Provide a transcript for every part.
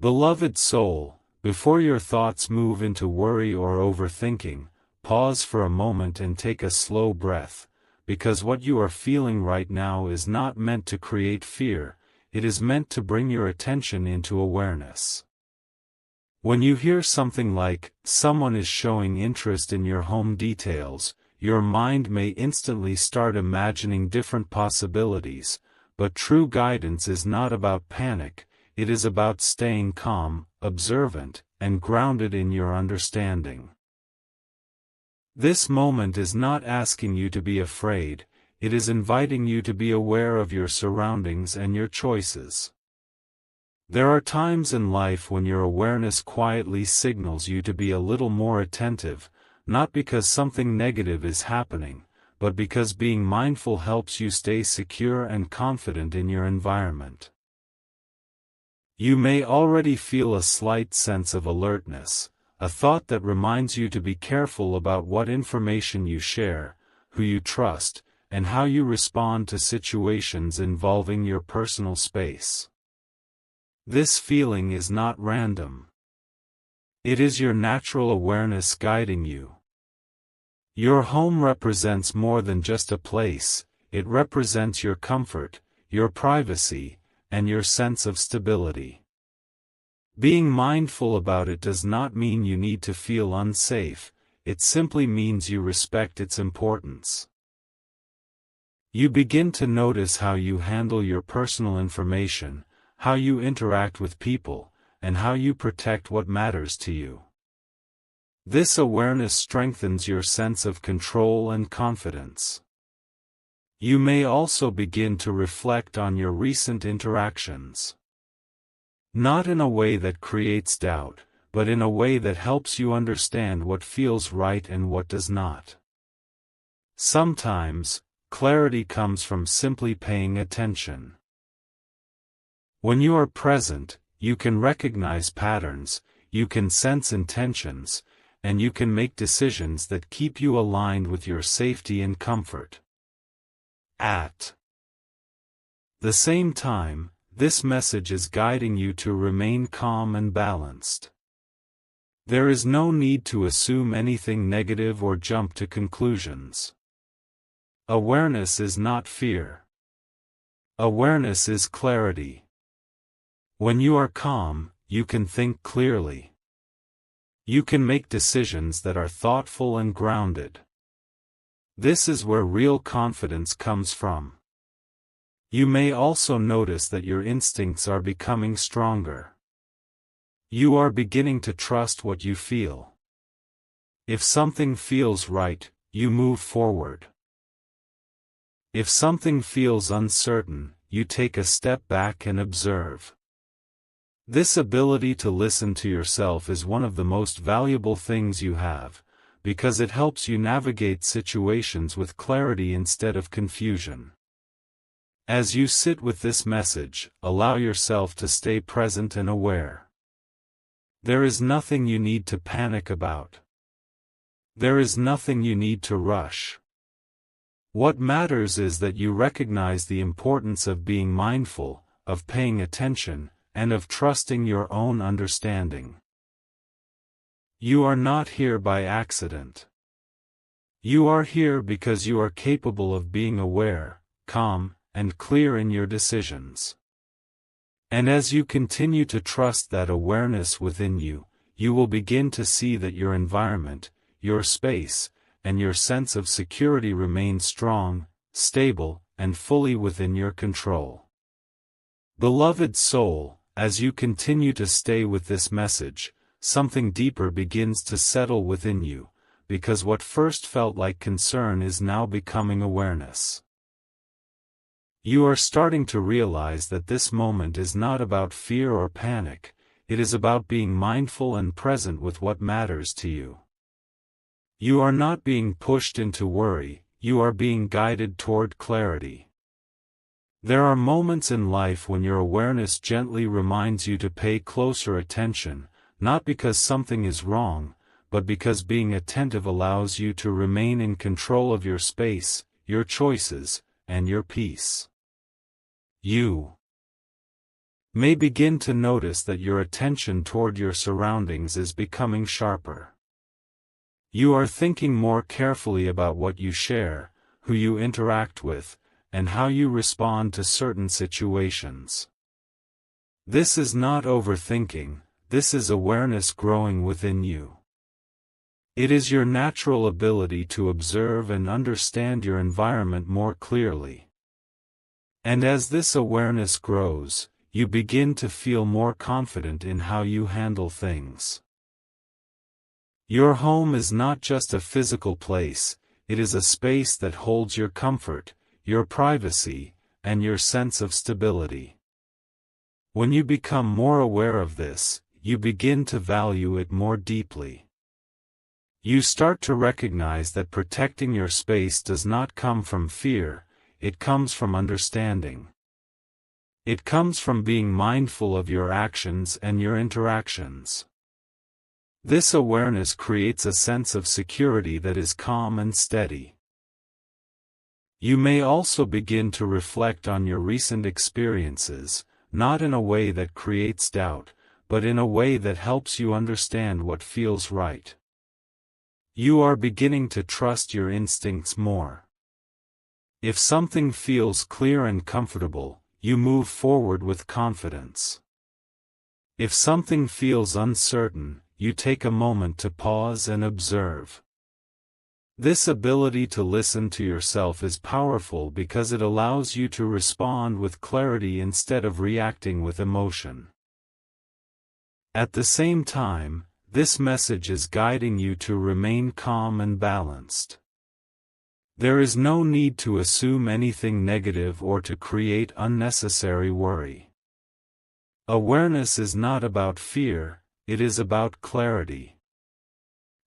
Beloved soul, before your thoughts move into worry or overthinking, pause for a moment and take a slow breath, because what you are feeling right now is not meant to create fear, it is meant to bring your attention into awareness. When you hear something like, "Someone is showing interest in your home details," your mind may instantly start imagining different possibilities, but true guidance is not about panic, it is about staying calm, observant, and grounded in your understanding. This moment is not asking you to be afraid, it is inviting you to be aware of your surroundings and your choices. There are times in life when your awareness quietly signals you to be a little more attentive, not because something negative is happening, but because being mindful helps you stay secure and confident in your environment. You may already feel a slight sense of alertness, a thought that reminds you to be careful about what information you share, who you trust, and how you respond to situations involving your personal space. This feeling is not random. It is your natural awareness guiding you. Your home represents more than just a place, it represents your comfort, your privacy, and your sense of stability. Being mindful about it does not mean you need to feel unsafe, it simply means you respect its importance. You begin to notice how you handle your personal information, how you interact with people, and how you protect what matters to you. This awareness strengthens your sense of control and confidence. You may also begin to reflect on your recent interactions. Not in a way that creates doubt, but in a way that helps you understand what feels right and what does not. Sometimes, clarity comes from simply paying attention. When you are present, you can recognize patterns, you can sense intentions, and you can make decisions that keep you aligned with your safety and comfort. At the same time, this message is guiding you to remain calm and balanced. There is no need to assume anything negative or jump to conclusions. Awareness is not fear. Awareness is clarity. When you are calm, you can think clearly. You can make decisions that are thoughtful and grounded. This is where real confidence comes from. You may also notice that your instincts are becoming stronger. You are beginning to trust what you feel. If something feels right, you move forward. If something feels uncertain, you take a step back and observe. This ability to listen to yourself is one of the most valuable things you have, because it helps you navigate situations with clarity instead of confusion. As you sit with this message, allow yourself to stay present and aware. There is nothing you need to panic about. There is nothing you need to rush. What matters is that you recognize the importance of being mindful, of paying attention, and of trusting your own understanding. You are not here by accident. You are here because you are capable of being aware, calm, and clear in your decisions. And as you continue to trust that awareness within you, you will begin to see that your environment, your space, and your sense of security remain strong, stable, and fully within your control. Beloved soul, as you continue to stay with this message, something deeper begins to settle within you, because what first felt like concern is now becoming awareness. You are starting to realize that this moment is not about fear or panic, it is about being mindful and present with what matters to you. You are not being pushed into worry, you are being guided toward clarity. There are moments in life when your awareness gently reminds you to pay closer attention, not because something is wrong, but because being attentive allows you to remain in control of your space, your choices, and your peace. You may begin to notice that your attention toward your surroundings is becoming sharper. You are thinking more carefully about what you share, who you interact with, and how you respond to certain situations. This is not overthinking, this is awareness growing within you. It is your natural ability to observe and understand your environment more clearly. And as this awareness grows, you begin to feel more confident in how you handle things. Your home is not just a physical place, it is a space that holds your comfort, your privacy, and your sense of stability. When you become more aware of this, you begin to value it more deeply. You start to recognize that protecting your space does not come from fear, it comes from understanding. It comes from being mindful of your actions and your interactions. This awareness creates a sense of security that is calm and steady. You may also begin to reflect on your recent experiences, not in a way that creates doubt, but in a way that helps you understand what feels right. You are beginning to trust your instincts more. If something feels clear and comfortable, you move forward with confidence. If something feels uncertain, you take a moment to pause and observe. This ability to listen to yourself is powerful because it allows you to respond with clarity instead of reacting with emotion. At the same time, this message is guiding you to remain calm and balanced. There is no need to assume anything negative or to create unnecessary worry. Awareness is not about fear, it is about clarity.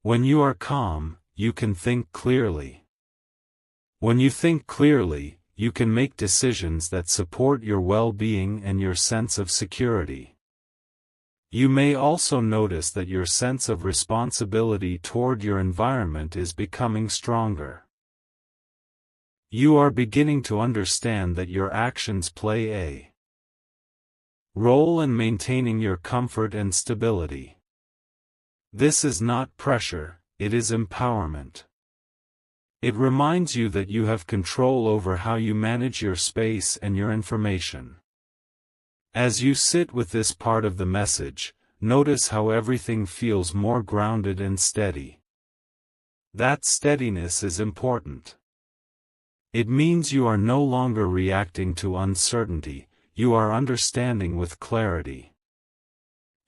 When you are calm, you can think clearly. When you think clearly, you can make decisions that support your well-being and your sense of security. You may also notice that your sense of responsibility toward your environment is becoming stronger. You are beginning to understand that your actions play a role in maintaining your comfort and stability. This is not pressure, it is empowerment. It reminds you that you have control over how you manage your space and your information. As you sit with this part of the message, notice how everything feels more grounded and steady. That steadiness is important. It means you are no longer reacting to uncertainty, you are understanding with clarity.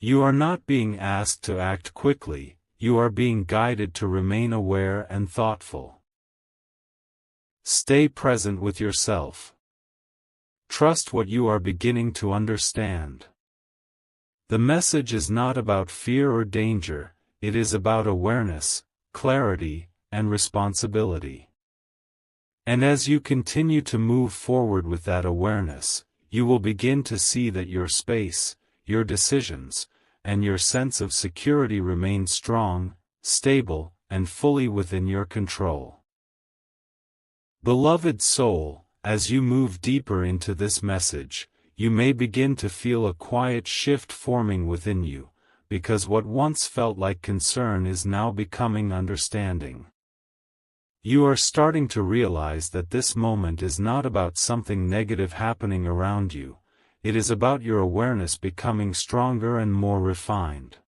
You are not being asked to act quickly, you are being guided to remain aware and thoughtful. Stay present with yourself. Trust what you are beginning to understand. The message is not about fear or danger, it is about awareness, clarity, and responsibility. And as you continue to move forward with that awareness, you will begin to see that your space, your decisions, and your sense of security remain strong, stable, and fully within your control. Beloved soul, as you move deeper into this message, you may begin to feel a quiet shift forming within you, because what once felt like concern is now becoming understanding. You are starting to realize that this moment is not about something negative happening around you, it is about your awareness becoming stronger and more refined.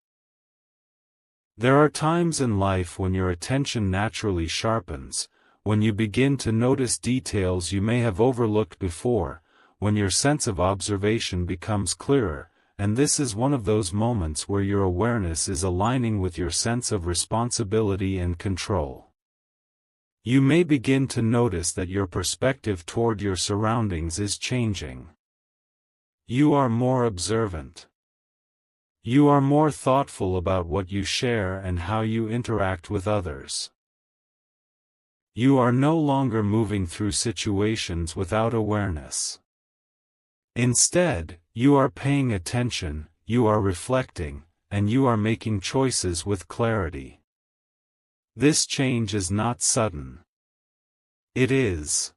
There are times in life when your attention naturally sharpens, when you begin to notice details you may have overlooked before, when your sense of observation becomes clearer, and this is one of those moments where your awareness is aligning with your sense of responsibility and control. You may begin to notice that your perspective toward your surroundings is changing. You are more observant. You are more thoughtful about what you share and how you interact with others. You are no longer moving through situations without awareness. Instead, you are paying attention, you are reflecting, and you are making choices with clarity. This change is not sudden. It is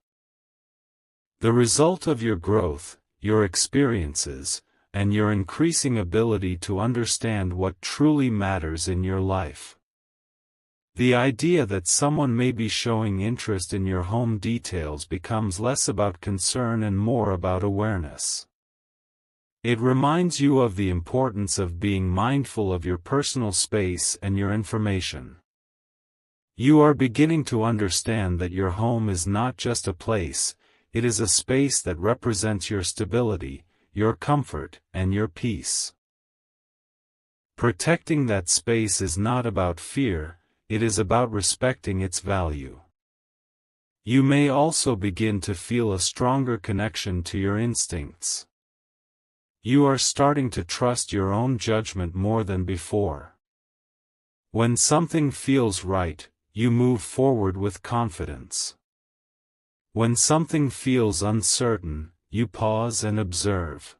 the result of your growth, your experiences, and your increasing ability to understand what truly matters in your life. The idea that someone may be showing interest in your home details becomes less about concern and more about awareness. It reminds you of the importance of being mindful of your personal space and your information. You are beginning to understand that your home is not just a place, it is a space that represents your stability, your comfort, and your peace. Protecting that space is not about fear, it is about respecting its value. You may also begin to feel a stronger connection to your instincts. You are starting to trust your own judgment more than before. When something feels right, you move forward with confidence. When something feels uncertain, you pause and observe.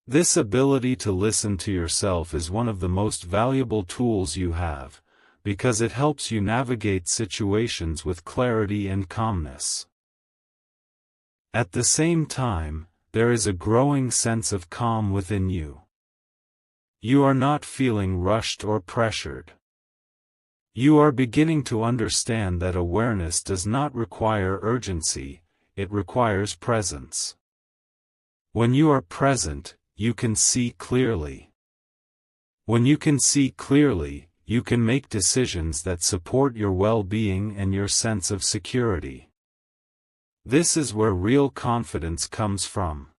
This ability to listen to yourself is one of the most valuable tools you have, because it helps you navigate situations with clarity and calmness. At the same time, there is a growing sense of calm within you. You are not feeling rushed or pressured. You are beginning to understand that awareness does not require urgency, it requires presence. When you are present, you can see clearly. When you can see clearly, you can make decisions that support your well-being and your sense of security. This is where real confidence comes from.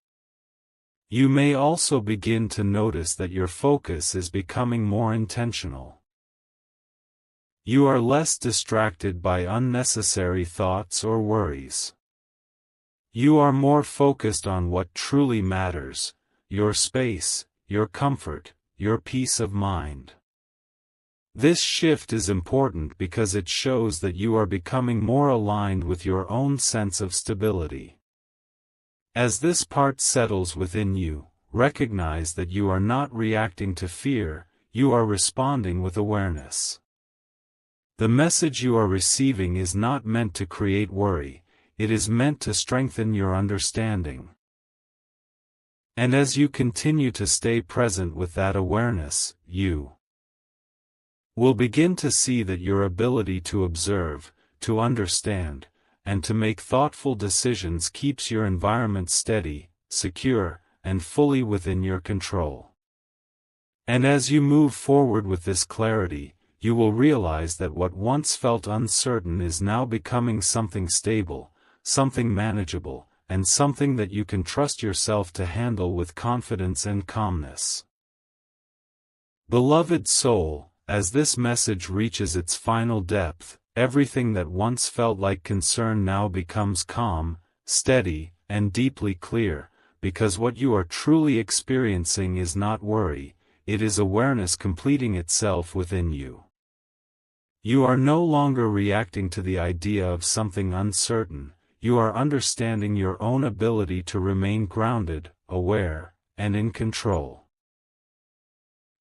You may also begin to notice that your focus is becoming more intentional. You are less distracted by unnecessary thoughts or worries. You are more focused on what truly matters, your space, your comfort, your peace of mind. This shift is important because it shows that you are becoming more aligned with your own sense of stability. As this part settles within you, recognize that you are not reacting to fear, you are responding with awareness. The message you are receiving is not meant to create worry, it is meant to strengthen your understanding. And as you continue to stay present with that awareness, you will begin to see that your ability to observe, to understand, and to make thoughtful decisions keeps your environment steady, secure, and fully within your control. And as you move forward with this clarity, you will realize that what once felt uncertain is now becoming something stable, something manageable, and something that you can trust yourself to handle with confidence and calmness. Beloved soul, as this message reaches its final depth, everything that once felt like concern now becomes calm, steady, and deeply clear, because what you are truly experiencing is not worry, it is awareness completing itself within you. You are no longer reacting to the idea of something uncertain, you are understanding your own ability to remain grounded, aware, and in control.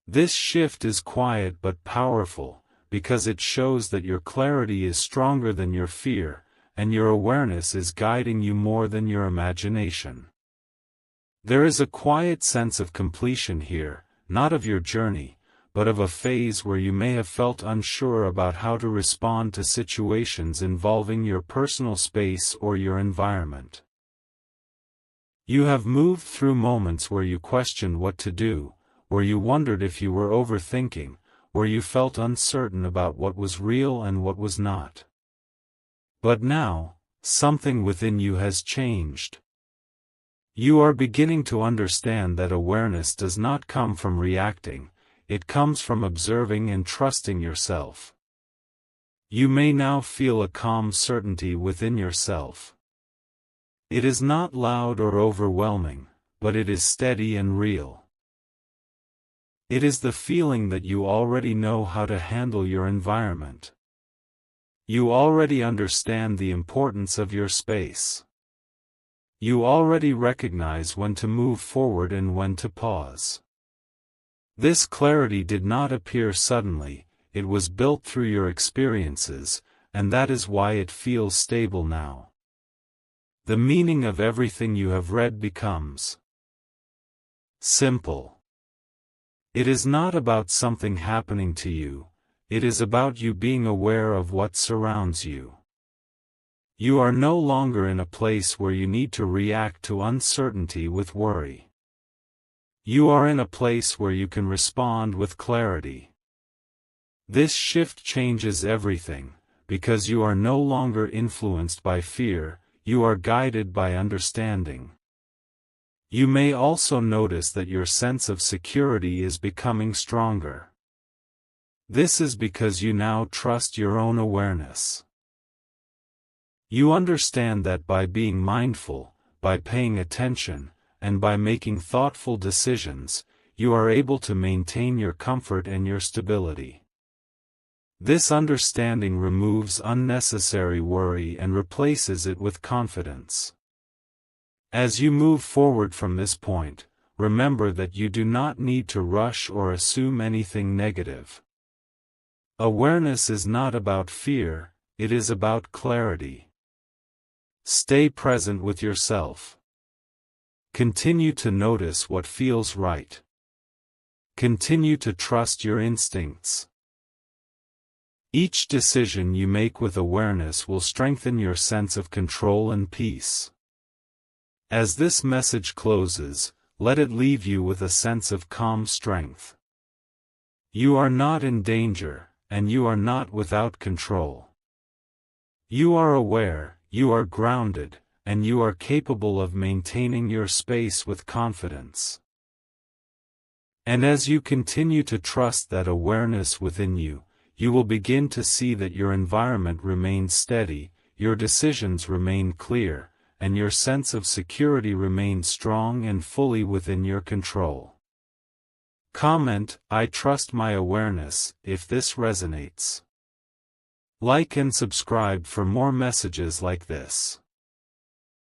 This shift is quiet but powerful, because it shows that your clarity is stronger than your fear, and your awareness is guiding you more than your imagination. There is a quiet sense of completion here, not of your journey, but of a phase where you may have felt unsure about how to respond to situations involving your personal space or your environment. You have moved through moments where you questioned what to do, where you wondered if you were overthinking, where you felt uncertain about what was real and what was not. But now, something within you has changed. You are beginning to understand that awareness does not come from reacting, it comes from observing and trusting yourself. You may now feel a calm certainty within yourself. It is not loud or overwhelming, but it is steady and real. It is the feeling that you already know how to handle your environment. You already understand the importance of your space. You already recognize when to move forward and when to pause. This clarity did not appear suddenly, it was built through your experiences, and that is why it feels stable now. The meaning of everything you have read becomes Simple. It is not about something happening to you, it is about you being aware of what surrounds you. You are no longer in a place where you need to react to uncertainty with worry. You are in a place where you can respond with clarity. This shift changes everything, because you are no longer influenced by fear, you are guided by understanding. You may also notice that your sense of security is becoming stronger. This is because you now trust your own awareness. You understand that by being mindful, by paying attention, and by making thoughtful decisions, you are able to maintain your comfort and your stability. This understanding removes unnecessary worry and replaces it with confidence. As you move forward from this point, remember that you do not need to rush or assume anything negative. Awareness is not about fear, it is about clarity. Stay present with yourself. Continue to notice what feels right. Continue to trust your instincts. Each decision you make with awareness will strengthen your sense of control and peace. As this message closes, let it leave you with a sense of calm strength. You are not in danger, and you are not without control. You are aware, you are grounded, and you are capable of maintaining your space with confidence. And as you continue to trust that awareness within you, you will begin to see that your environment remains steady, your decisions remain clear, and your sense of security remains strong and fully within your control. Comment, "I trust my awareness," if this resonates. Like and subscribe for more messages like this.